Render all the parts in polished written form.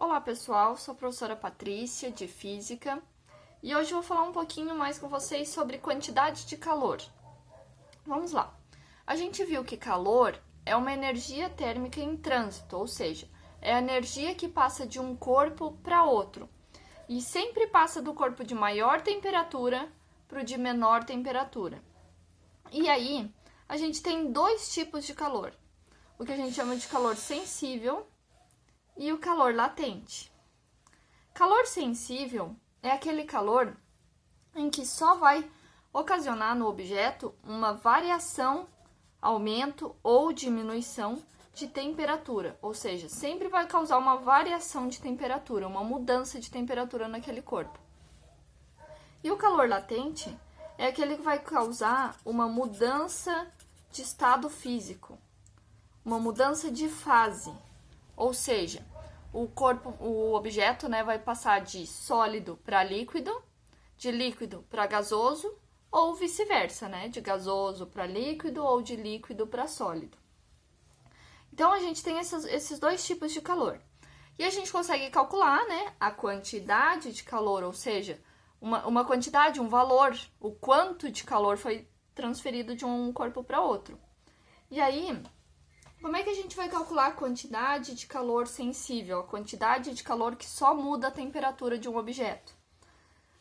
Olá pessoal, sou a professora Patrícia de Física e hoje eu vou falar um pouquinho mais com vocês sobre quantidade de calor. Vamos lá. A gente viu que calor é uma energia térmica em trânsito, ou seja, é a energia que passa de um corpo para outro e sempre passa do corpo de maior temperatura para o de menor temperatura. E aí, a gente tem dois tipos de calor, o que a gente chama de calor sensível e o calor latente. Calor sensível é aquele calor em que só vai ocasionar no objeto uma variação, aumento ou diminuição de temperatura, ou seja, sempre vai causar uma variação de temperatura, uma mudança de temperatura naquele corpo. E o calor latente é aquele que vai causar uma mudança de estado físico, uma mudança de fase. Ou seja, o objeto, vai passar de sólido para líquido, de líquido para gasoso, ou vice-versa, de gasoso para líquido ou de líquido para sólido. Então, a gente tem esses dois tipos de calor. E a gente consegue calcular, a quantidade de calor, ou seja, uma quantidade, um valor, o quanto de calor foi transferido de um corpo para outro. E aí, como é que a gente vai calcular a quantidade de calor sensível, a quantidade de calor que só muda a temperatura de um objeto?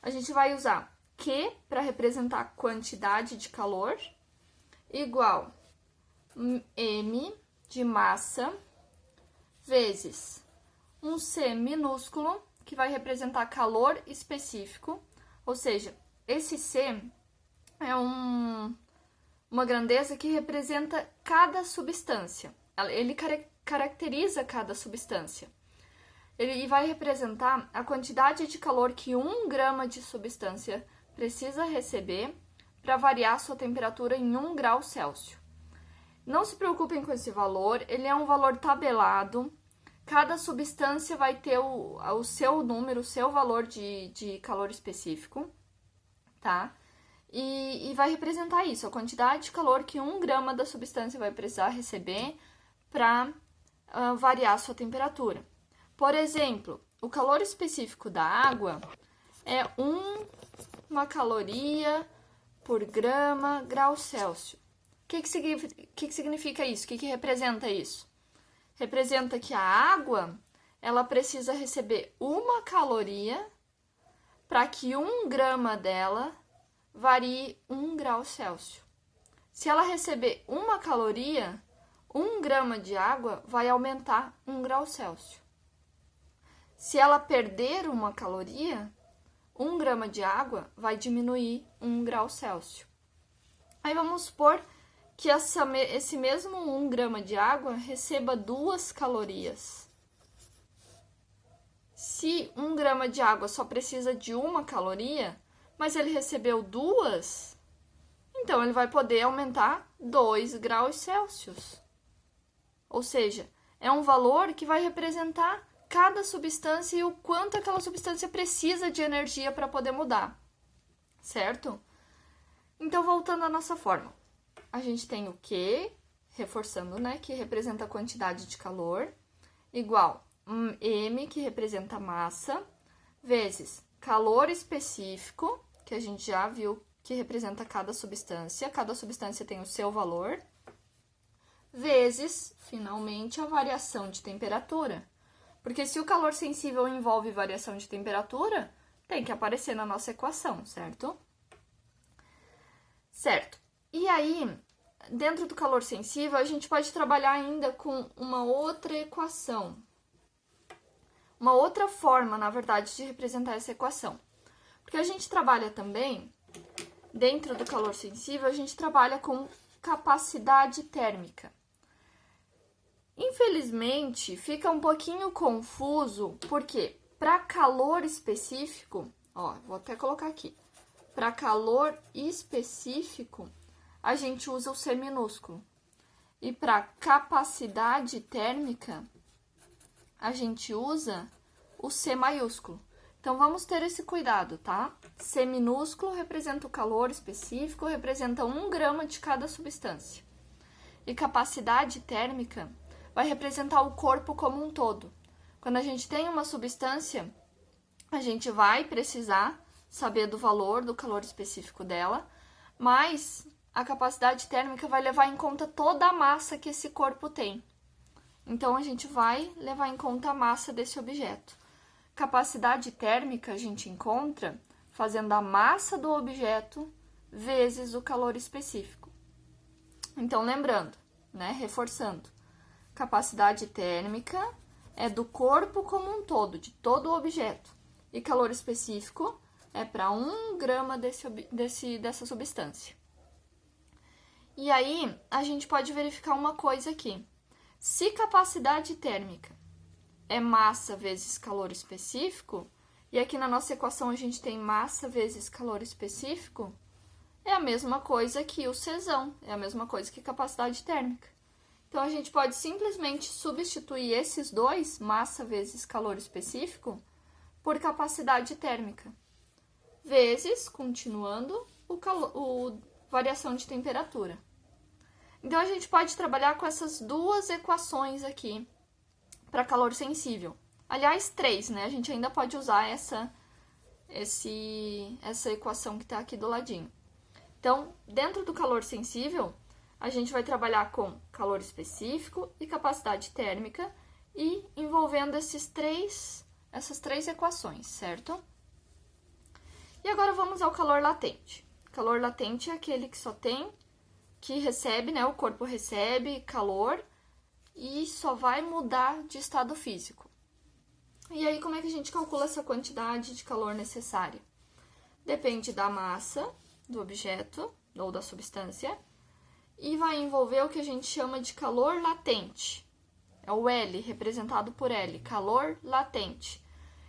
A gente vai usar Q para representar a quantidade de calor, igual M de massa, vezes um C minúsculo, que vai representar calor específico, ou seja, esse C é uma grandeza que representa cada substância. Ele caracteriza cada substância. Ele vai representar a quantidade de calor que 1 grama de substância precisa receber para variar sua temperatura em 1 grau Celsius. Não se preocupem com esse valor, ele é um valor tabelado. Cada substância vai ter o seu número, o seu valor de calor específico, tá? E vai representar isso, a quantidade de calor que 1 grama da substância vai precisar receber para variar a sua temperatura. Por exemplo, o calor específico da água é 1 caloria por grau Celsius. O que significa isso? O que representa isso? Representa que a água ela precisa receber 1 caloria para que 1 grama dela varie 1 grau Celsius. Se ela receber 1 caloria, 1 grama de água vai aumentar 1 grau Celsius. Se ela perder 1 caloria, 1 grama de água vai diminuir 1 grau Celsius. Aí vamos supor que esse mesmo 1 grama de água receba 2 calorias. Se 1 grama de água só precisa de 1 caloria, mas ele recebeu 2, então ele vai poder aumentar 2 graus Celsius. Ou seja, é um valor que vai representar cada substância e o quanto aquela substância precisa de energia para poder mudar, certo? Então, voltando à nossa fórmula, a gente tem o Q, reforçando, que representa a quantidade de calor, igual M, que representa a massa, vezes calor específico, que a gente já viu que representa cada substância tem o seu valor, vezes, finalmente, a variação de temperatura. Porque se o calor sensível envolve variação de temperatura, tem que aparecer na nossa equação, certo? Certo. E aí, dentro do calor sensível, a gente pode trabalhar ainda com uma outra equação. Uma outra forma, na verdade, de representar essa equação. Porque a gente trabalha também, dentro do calor sensível, a gente trabalha com capacidade térmica. Infelizmente, fica um pouquinho confuso, porque para calor específico, vou até colocar aqui, para calor específico, a gente usa o C minúsculo. E para capacidade térmica, a gente usa o C maiúsculo. Então, vamos ter esse cuidado, tá? C minúsculo representa o calor específico, representa 1 grama de cada substância. E capacidade térmica vai representar o corpo como um todo. Quando a gente tem uma substância, a gente vai precisar saber do valor do calor específico dela, mas a capacidade térmica vai levar em conta toda a massa que esse corpo tem. Então, a gente vai levar em conta a massa desse objeto. Capacidade térmica a gente encontra fazendo a massa do objeto vezes o calor específico. Então, lembrando, né, reforçando, capacidade térmica é do corpo como um todo, de todo o objeto. E calor específico é para 1 grama dessa substância. E aí, a gente pode verificar uma coisa aqui. Se capacidade térmica é massa vezes calor específico, e aqui na nossa equação a gente tem massa vezes calor específico, é a mesma coisa que o Czão, é a mesma coisa que capacidade térmica. Então, a gente pode simplesmente substituir esses dois, massa vezes calor específico, por capacidade térmica, vezes, continuando, variação de temperatura. Então, a gente pode trabalhar com essas duas equações aqui para calor sensível. Aliás, 3, né? A gente ainda pode usar essa equação que está aqui do ladinho. Então, dentro do calor sensível, a gente vai trabalhar com calor específico e capacidade térmica e envolvendo essas três equações, certo? E agora vamos ao calor latente. Calor latente é aquele que recebe, né? O corpo recebe calor e só vai mudar de estado físico. E aí, como é que a gente calcula essa quantidade de calor necessária? Depende da massa do objeto ou da substância e vai envolver o que a gente chama de calor latente. É o L, representado por L, calor latente.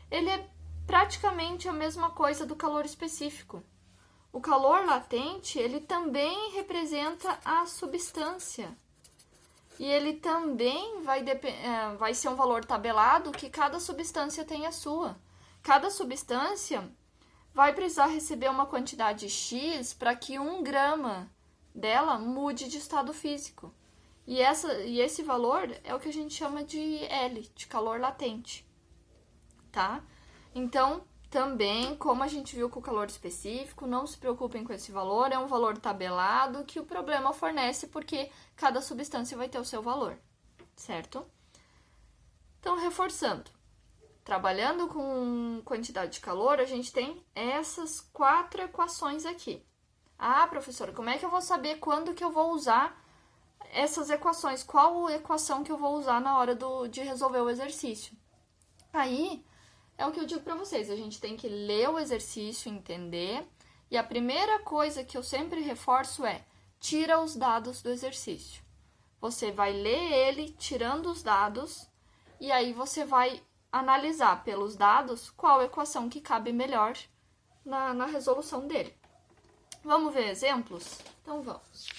Ele é praticamente a mesma coisa do calor específico. O calor latente, ele também representa a substância. E ele também vai ser um valor tabelado que cada substância tem a sua. Cada substância vai precisar receber uma quantidade X para que 1 grama dela mude de estado físico. E esse valor é o que a gente chama de L, de calor latente, tá? Então, também, como a gente viu com o calor específico, não se preocupem com esse valor, é um valor tabelado que o problema fornece porque cada substância vai ter o seu valor, certo? Então, reforçando, trabalhando com quantidade de calor, a gente tem essas 4 equações aqui. Ah, professora, como é que eu vou saber quando que eu vou usar essas equações? Qual equação que eu vou usar na hora de resolver o exercício? Aí, é o que eu digo para vocês, a gente tem que ler o exercício, entender, e a primeira coisa que eu sempre reforço é, tira os dados do exercício. Você vai ler ele tirando os dados, e aí você vai analisar pelos dados qual equação que cabe melhor na resolução dele. Vamos ver exemplos? Então, vamos.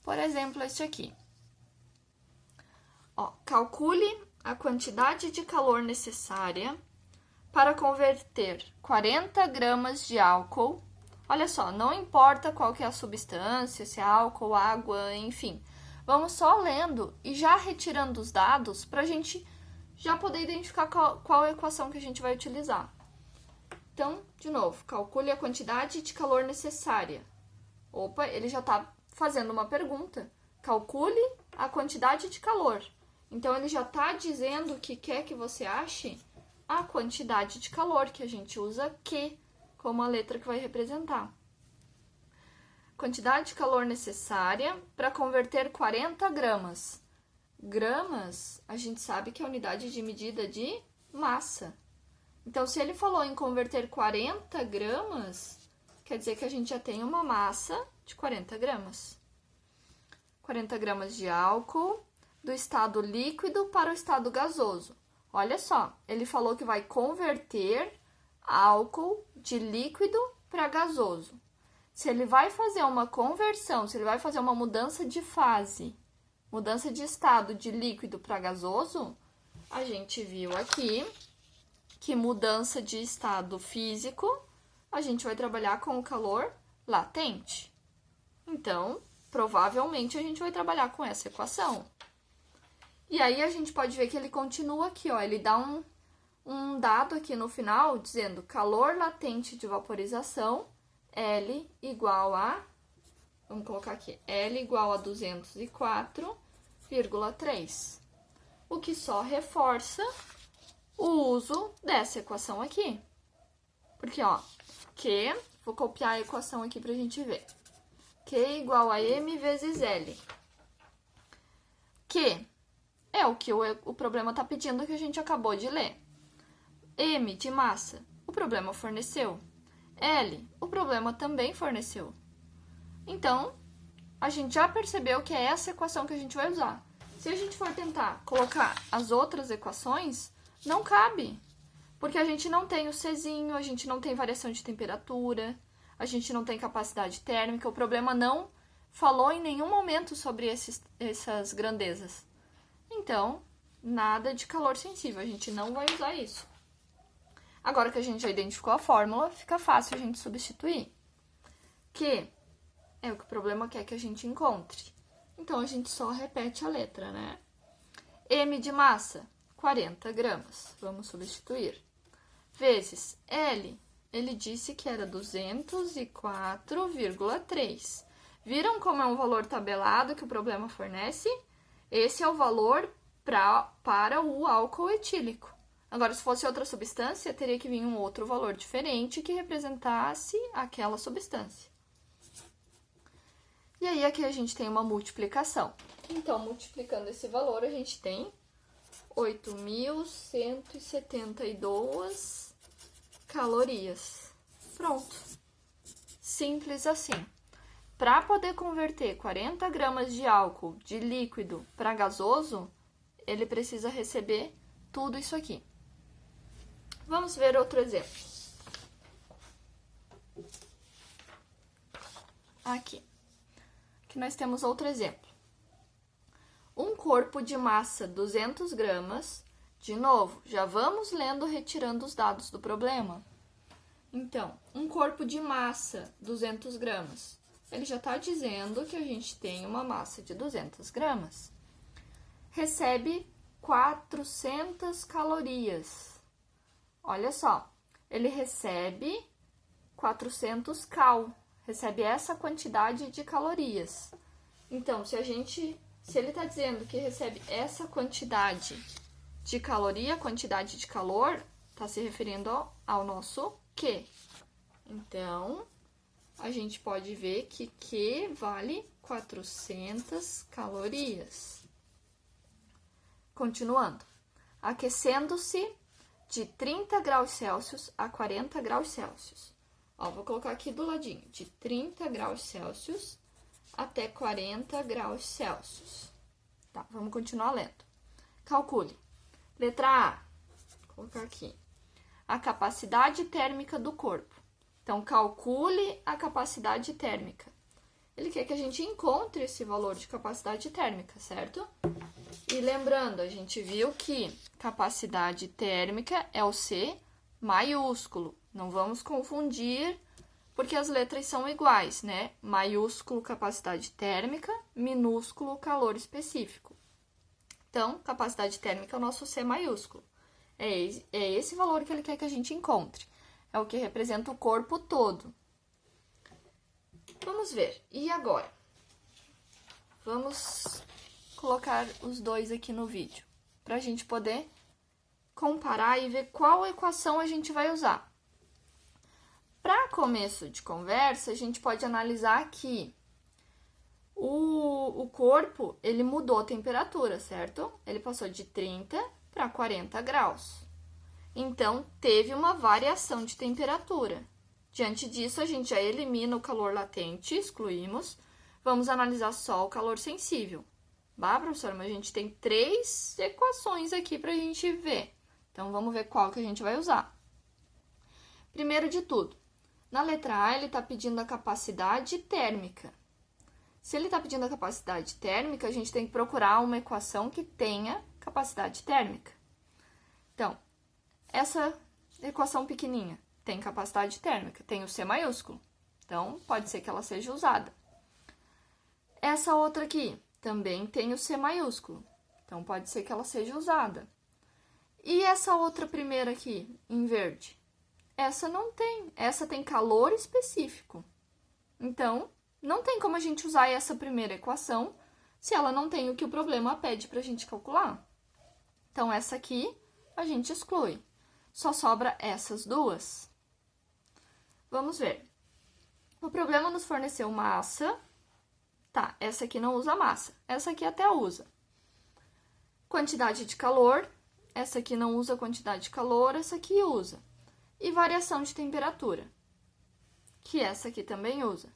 Por exemplo, este aqui. Ó, calcule a quantidade de calor necessária para converter 40 gramas de álcool. Olha só, não importa qual que é a substância, se é álcool, água, enfim. Vamos só lendo e já retirando os dados para a gente já poder identificar qual equação que a gente vai utilizar. Então, de novo, calcule a quantidade de calor necessária. Opa, ele já está fazendo uma pergunta. Calcule a quantidade de calor. Então, ele já está dizendo que quer que você ache a quantidade de calor, que a gente usa Q como a letra que vai representar. Quantidade de calor necessária para converter 40 gramas. Gramas, a gente sabe que é a unidade de medida de massa. Então, se ele falou em converter 40 gramas, quer dizer que a gente já tem uma massa de 40 gramas. 40 gramas de álcool do estado líquido para o estado gasoso. Olha só, ele falou que vai converter álcool de líquido para gasoso. Se ele vai fazer uma conversão, se ele vai fazer uma mudança de fase, mudança de estado de líquido para gasoso, a gente viu aqui que mudança de estado físico, a gente vai trabalhar com o calor latente. Então, provavelmente a gente vai trabalhar com essa equação. E aí a gente pode ver que ele continua aqui, ó, ele dá um dado aqui no final, dizendo calor latente de vaporização, L igual a, vamos colocar aqui, L igual a 204,3. O que só reforça o uso dessa equação aqui. Porque, ó, Q, vou copiar a equação aqui pra gente ver. Q igual a M vezes L. Q é o que o problema tá pedindo que a gente acabou de ler. M de massa, o problema forneceu. L, o problema também forneceu. Então, a gente já percebeu que é essa equação que a gente vai usar. Se a gente for tentar colocar as outras equações, não cabe. Porque a gente não tem o Czinho, a gente não tem variação de temperatura, a gente não tem capacidade térmica. O problema não falou em nenhum momento sobre essas grandezas. Então, nada de calor sensível, a gente não vai usar isso. Agora que a gente já identificou a fórmula, fica fácil a gente substituir. Q é o que o problema quer que a gente encontre. Então, a gente só repete a letra, né? M de massa, 40 gramas. Vamos substituir. Vezes L, ele disse que era 204,3. Viram como é um valor tabelado que o problema fornece? Esse é o valor para o álcool etílico. Agora, se fosse outra substância, teria que vir um outro valor diferente que representasse aquela substância. E aí, aqui a gente tem uma multiplicação. Então, multiplicando esse valor, a gente tem 8.172 calorias. Pronto. Simples assim. Para poder converter 40 gramas de álcool de líquido para gasoso, ele precisa receber tudo isso aqui. Vamos ver outro exemplo. Aqui nós temos outro exemplo. Um corpo de massa 200 gramas. De novo, já vamos lendo, retirando os dados do problema. Então, um corpo de massa 200 gramas. Ele já está dizendo que a gente tem uma massa de 200 gramas. Recebe 400 calorias. Olha só, ele recebe 400 cal, recebe essa quantidade de calorias. Então, se ele está dizendo que recebe essa quantidade de caloria, quantidade de calor, está se referindo ao nosso Q. Então, a gente pode ver que Q vale 400 calorias. Continuando, aquecendo-se de 30 graus Celsius a 40 graus Celsius. Ó, vou colocar aqui do ladinho, de 30 graus Celsius até 40 graus Celsius. Tá, vamos continuar lendo. Calcule. Letra A, vou colocar aqui, a capacidade térmica do corpo. Então, calcule a capacidade térmica. Ele quer que a gente encontre esse valor de capacidade térmica, certo? E lembrando, a gente viu que capacidade térmica é o C maiúsculo. Não vamos confundir, porque as letras são iguais, né? Maiúsculo, capacidade térmica, minúsculo, calor específico. Então, capacidade térmica é o nosso C maiúsculo. É esse valor que ele quer que a gente encontre. É o que representa o corpo todo. Vamos ver. E agora? Vamos colocar os dois aqui no vídeo, para a gente poder comparar e ver qual equação a gente vai usar. Para começo de conversa, a gente pode analisar que o corpo, ele mudou a temperatura, certo? Ele passou de 30 para 40 graus. Então, teve uma variação de temperatura. Diante disso, a gente já elimina o calor latente, excluímos. Vamos analisar só o calor sensível. Bah, professora, mas a gente tem 3 equações aqui para a gente ver. Então, vamos ver qual que a gente vai usar. Primeiro de tudo, na letra A, ele está pedindo a capacidade térmica. Se ele está pedindo a capacidade térmica, a gente tem que procurar uma equação que tenha capacidade térmica. Então, essa equação pequenininha tem capacidade térmica, tem o C maiúsculo. Então, pode ser que ela seja usada. Essa outra aqui também tem o C maiúsculo. Então, pode ser que ela seja usada. E essa outra primeira aqui, em verde? Essa não tem. Essa tem calor específico. Então, não tem como a gente usar essa primeira equação se ela não tem o que o problema pede para a gente calcular. Então, essa aqui a gente exclui. Só sobra essas duas. Vamos ver. O problema nos forneceu massa. Tá, essa aqui não usa massa. Essa aqui até usa. Quantidade de calor. Essa aqui não usa quantidade de calor, essa aqui usa. E variação de temperatura, que essa aqui também usa.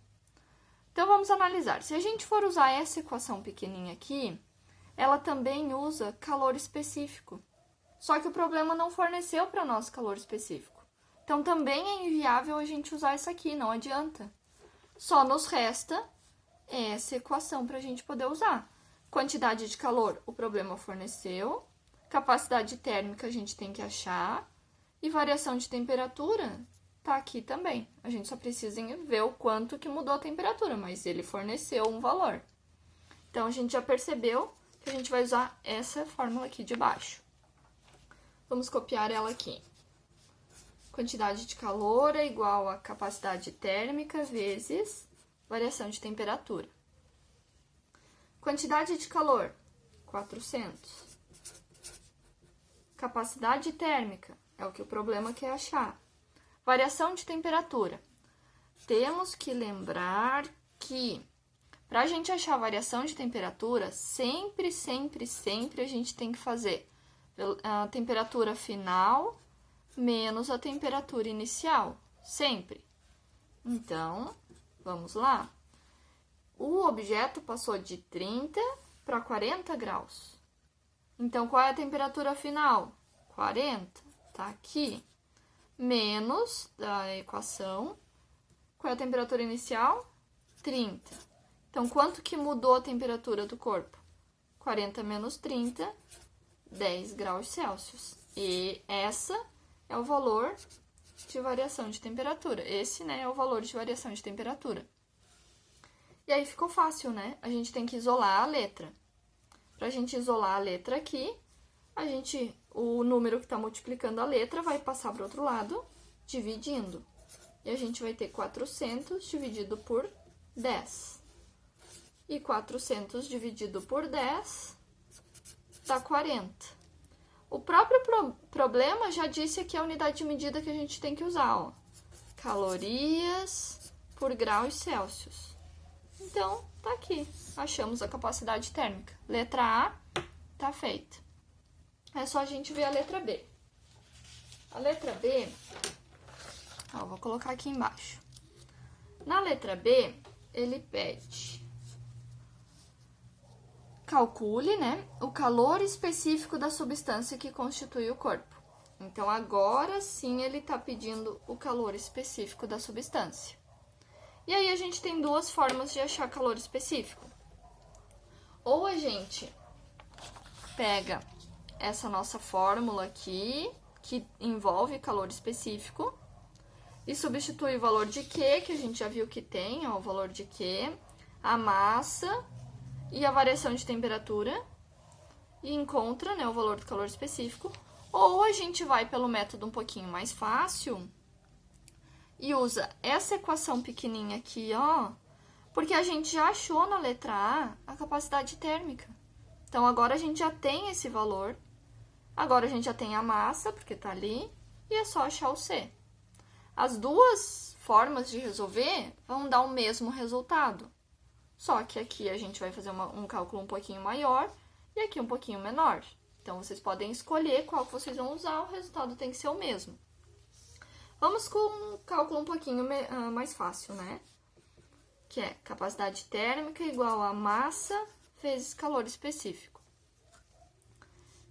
Então, vamos analisar. Se a gente for usar essa equação pequenininha aqui, ela também usa calor específico. Só que o problema não forneceu para nós calor específico. Então, também é inviável a gente usar essa aqui, não adianta. Só nos resta essa equação para a gente poder usar. Quantidade de calor, o problema forneceu. Capacidade térmica a gente tem que achar. E variação de temperatura tá aqui também. A gente só precisa ver o quanto que mudou a temperatura, mas ele forneceu um valor. Então, a gente já percebeu que a gente vai usar essa fórmula aqui de baixo. Vamos copiar ela aqui. Quantidade de calor é igual a capacidade térmica vezes variação de temperatura. Quantidade de calor, 400. Capacidade térmica, é o que o problema quer achar. Variação de temperatura. Temos que lembrar que, para a gente achar a variação de temperatura, sempre a gente tem que fazer a temperatura final menos a temperatura inicial. Sempre. Então, vamos lá. O objeto passou de 30 para 40 graus. Então, qual é a temperatura final? 40, tá aqui. Menos da equação. Qual é a temperatura inicial? 30. Então, quanto que mudou a temperatura do corpo? 40 menos 30, 10 graus Celsius. E essa é o valor de variação de temperatura. Esse, né, é o valor de variação de temperatura. E aí ficou fácil, né? A gente tem que isolar a letra. Para a gente isolar a letra aqui, o número que está multiplicando a letra vai passar para o outro lado, dividindo. E a gente vai ter 400 dividido por 10. E 400 dividido por 10 dá 40. O próprio problema já disse aqui a unidade de medida que a gente tem que usar, ó. Calorias por graus Celsius. Então, tá aqui. Achamos a capacidade térmica. Letra A, tá feita. É só a gente ver a letra B. A letra B, ó, vou colocar aqui embaixo. Na letra B, ele pede... Calcule, né, o calor específico da substância que constitui o corpo. Então, agora sim ele tá pedindo o calor específico da substância. E aí, a gente tem duas formas de achar calor específico. Ou a gente pega essa nossa fórmula aqui, que envolve calor específico, e substitui o valor de Q, que a gente já viu que tem, ó, o valor de Q, a massa e a variação de temperatura, e encontra, né, o valor do calor específico. Ou a gente vai pelo método um pouquinho mais fácil e usa essa equação pequenininha aqui, ó, porque a gente já achou na letra A capacidade térmica. Então, agora a gente já tem esse valor, agora a gente já tem a massa, porque tá ali, e é só achar o C. As duas formas de resolver vão dar o mesmo resultado, só que aqui a gente vai fazer um cálculo um pouquinho maior e aqui um pouquinho menor. Então, vocês podem escolher qual que vocês vão usar, o resultado tem que ser o mesmo. Vamos com um cálculo um pouquinho mais fácil, né? Que é capacidade térmica igual a massa vezes calor específico.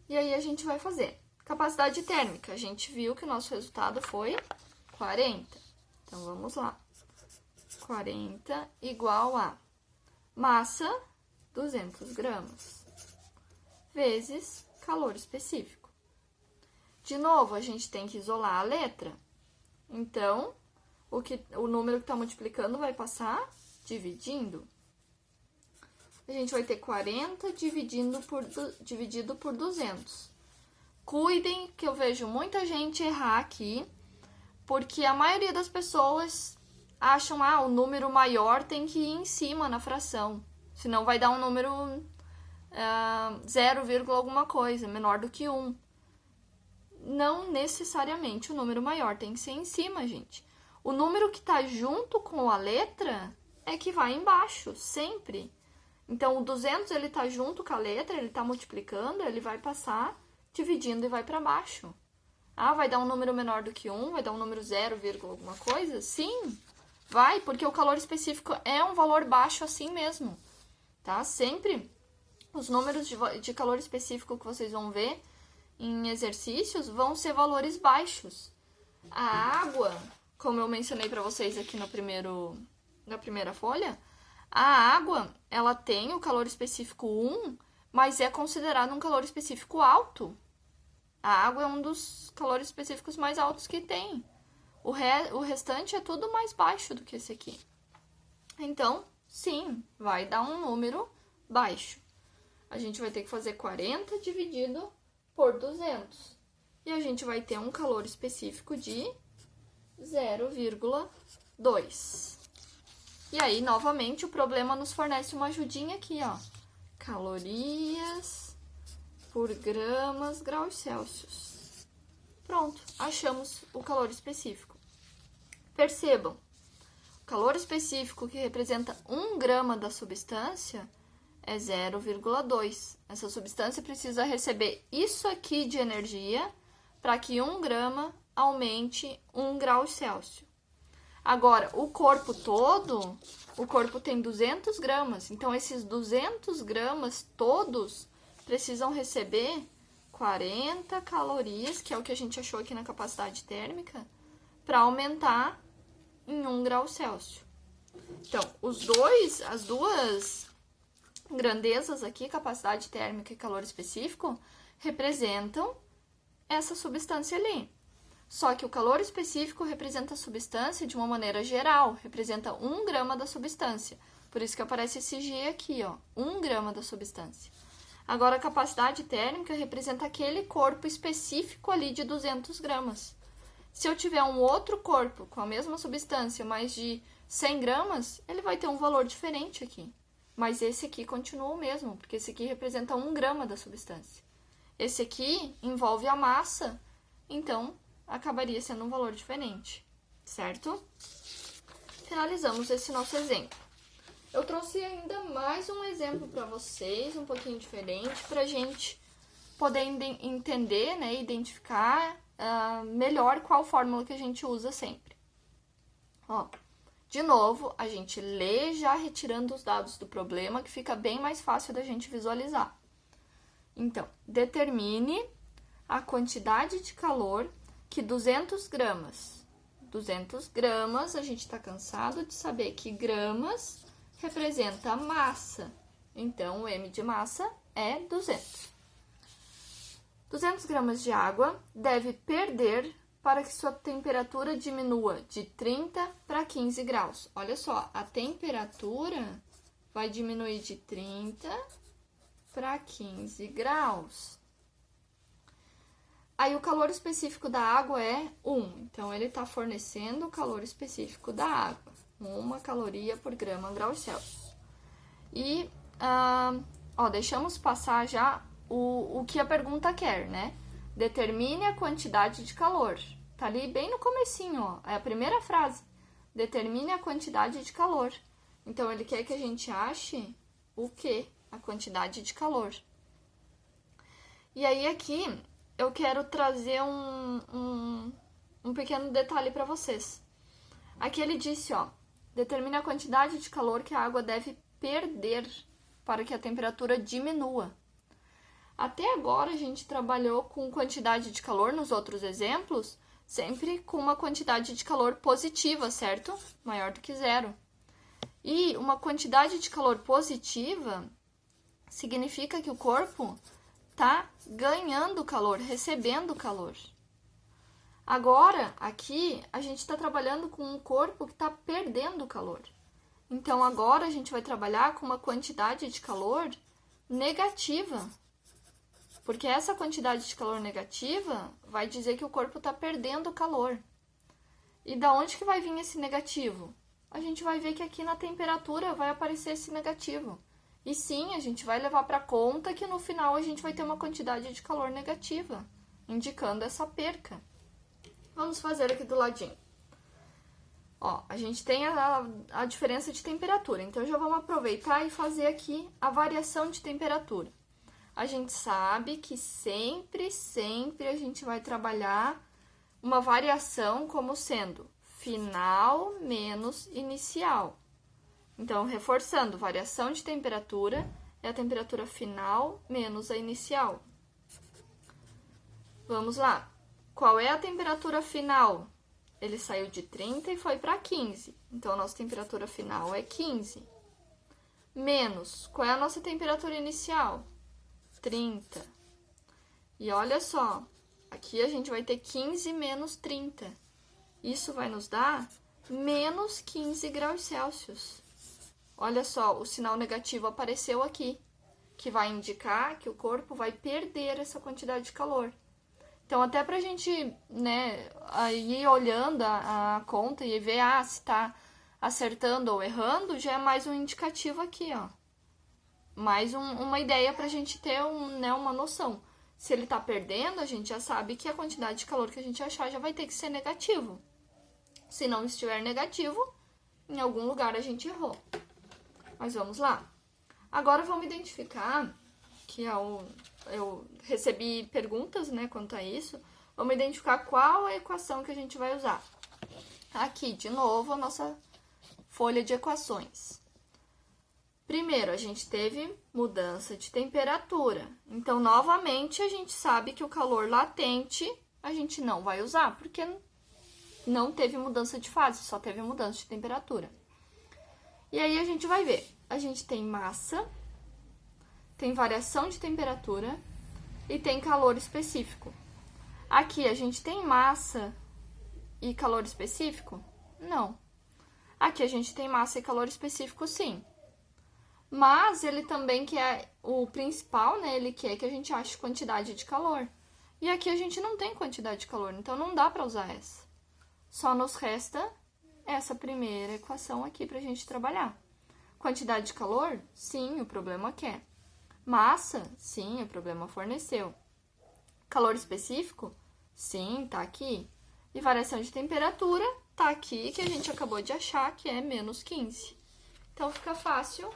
E aí, a gente vai fazer. Capacidade térmica, a gente viu que o nosso resultado foi 40. Então, vamos lá. 40 igual a massa, 200 gramas, vezes calor específico. De novo, a gente tem que isolar a letra. Então, o número que está multiplicando vai passar dividindo. a gente vai ter 40 dividido por 200. Cuidem que eu vejo muita gente errar aqui, porque a maioria das pessoas acham, o número maior tem que ir em cima na fração, senão vai dar um número 0, alguma coisa, menor do que 1. Não necessariamente o número maior tem que ser em cima, gente. O número que está junto com a letra é que vai embaixo, sempre. Então, o 200, ele está junto com a letra, ele está multiplicando, ele vai passar dividindo e vai para baixo. Vai dar um número menor do que 1, vai dar um número 0, alguma coisa? Sim, vai, porque o calor específico é um valor baixo assim mesmo, tá? Sempre os números de calor específico que vocês vão ver em exercícios vão ser valores baixos. A água, como eu mencionei para vocês aqui na primeira folha, a água, ela tem o calor específico 1, mas é considerado um calor específico alto. A água é um dos calores específicos mais altos que tem. O restante é tudo mais baixo do que esse aqui. Então, sim, vai dar um número baixo. A gente vai ter que fazer 40 dividido por 200. E a gente vai ter um calor específico de 0,2. E aí, novamente, o problema nos fornece uma ajudinha aqui, ó. Calorias por gramas graus Celsius. Pronto, achamos o calor específico. Percebam, o calor específico que representa 1 grama da substância é 0,2. Essa substância precisa receber isso aqui de energia para que 1 grama aumente 1 grau Celsius. Agora, o corpo todo, o corpo tem 200 gramas, então esses 200 gramas todos precisam receber 40 calorias, que é o que a gente achou aqui na capacidade térmica, para aumentar em 1 grau Celsius. Então, as duas grandezas aqui, capacidade térmica e calor específico, representam essa substância ali. Só que o calor específico representa a substância de uma maneira geral, representa 1 grama da substância. Por isso que aparece esse G aqui, ó, 1 grama da substância. Agora, a capacidade térmica representa aquele corpo específico ali de 200 gramas. Se eu tiver um outro corpo com a mesma substância, mais de 100 gramas, ele vai ter um valor diferente aqui. Mas esse aqui continua o mesmo, porque esse aqui representa 1 grama da substância. Esse aqui envolve a massa, então acabaria sendo um valor diferente, certo? Finalizamos esse nosso exemplo. Eu trouxe ainda mais um exemplo para vocês, um pouquinho diferente, para a gente poder entender, né, identificar melhor qual fórmula que a gente usa sempre. Ó, de novo, a gente lê já retirando os dados do problema, que fica bem mais fácil da gente visualizar. Então, determine a quantidade de calor que 200 gramas, a gente está cansado de saber que gramas representa massa, então o M de massa é 200. 200 gramas de água deve perder para que sua temperatura diminua de 30 para 15 graus. Olha só, a temperatura vai diminuir de 30 para 15 graus. Aí o calor específico da água é 1, então ele está fornecendo o calor específico da água, 1 caloria por grama graus Celsius. E, deixamos passar já o que a pergunta quer, né? Determine a quantidade de calor. Tá ali bem no comecinho, ó, é a primeira frase. Determine a quantidade de calor. Então, ele quer que a gente ache o quê? A quantidade de calor. E aí, aqui, eu quero trazer um pequeno detalhe para vocês. Aqui ele disse, ó, determine a quantidade de calor que a água deve perder para que a temperatura diminua. Até agora, a gente trabalhou com quantidade de calor nos outros exemplos, sempre com uma quantidade de calor positiva, certo? Maior do que 0. E uma quantidade de calor positiva significa que o corpo está ganhando calor, recebendo calor. Agora, aqui, a gente está trabalhando com um corpo que está perdendo calor. Então, agora a gente vai trabalhar com uma quantidade de calor negativa. Porque essa quantidade de calor negativa vai dizer que o corpo está perdendo calor. E da onde que vai vir esse negativo? A gente vai ver que aqui na temperatura vai aparecer esse negativo. E sim, a gente vai levar para conta que no final a gente vai ter uma quantidade de calor negativa, indicando essa perca. Vamos fazer aqui do ladinho. Ó, a gente tem a diferença de temperatura, então já vamos aproveitar e fazer aqui a variação de temperatura. A gente sabe que sempre a gente vai trabalhar uma variação como sendo final menos inicial. Então, reforçando, variação de temperatura é a temperatura final menos a inicial. Vamos lá. Qual é a temperatura final? Ele saiu de 30 e foi para 15. Então, a nossa temperatura final é 15. Menos, qual é a nossa temperatura inicial? 30. E olha só, aqui a gente vai ter 15 menos 30. Isso vai nos dar menos 15 graus Celsius. Olha só, o sinal negativo apareceu aqui, que vai indicar que o corpo vai perder essa quantidade de calor. Então, até pra gente, né, ir olhando a conta e ver se tá acertando ou errando, já é mais um indicativo aqui, ó. Mais uma ideia pra gente ter uma noção. Se ele tá perdendo, a gente já sabe que a quantidade de calor que a gente achar já vai ter que ser negativo. Se não estiver negativo, em algum lugar a gente errou. Mas vamos lá. Agora vamos identificar que eu recebi perguntas, né, quanto a isso. Vamos identificar qual a equação que a gente vai usar. Aqui, de novo, a nossa folha de equações. Primeiro, a gente teve mudança de temperatura. Então, novamente, a gente sabe que o calor latente a gente não vai usar, porque não teve mudança de fase, só teve mudança de temperatura. E aí, a gente vai ver. A gente tem massa, tem variação de temperatura e tem calor específico. Aqui, a gente tem massa e calor específico? Não. Aqui, a gente tem massa e calor específico, sim. Mas ele também quer, o principal, né, ele quer que a gente ache quantidade de calor. E aqui a gente não tem quantidade de calor, então não dá para usar essa. Só nos resta essa primeira equação aqui pra gente trabalhar. Quantidade de calor? Sim, o problema quer. Massa? Sim, o problema forneceu. Calor específico? Sim, tá aqui. E variação de temperatura? Tá aqui, que a gente acabou de achar, que é menos 15. Então, fica fácil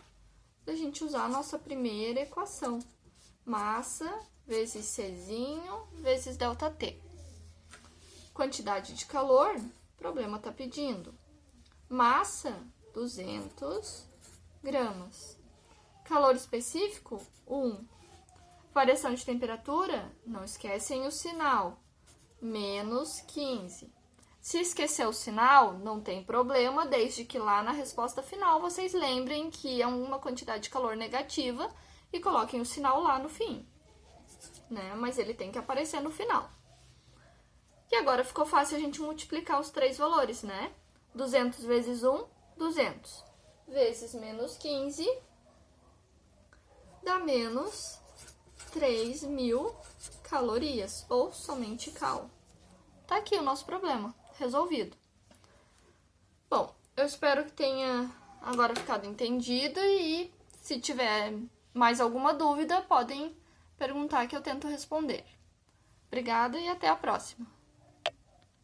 da gente usar a nossa primeira equação. Massa vezes Czinho vezes ΔT. Quantidade de calor, o problema está pedindo. Massa, 200 gramas. Calor específico, 1. Variação de temperatura, não esquecem o sinal, menos 15. Se esquecer o sinal, não tem problema, desde que lá na resposta final vocês lembrem que é uma quantidade de calor negativa e coloquem o sinal lá no fim, né? Mas ele tem que aparecer no final. E agora ficou fácil a gente multiplicar os três valores, né? 200 vezes 1, 200. Vezes menos 15, dá menos 3.000 calorias, ou somente cal. Tá aqui o nosso problema. Resolvido. Bom, eu espero que tenha agora ficado entendido e se tiver mais alguma dúvida, podem perguntar que eu tento responder. Obrigada e até a próxima.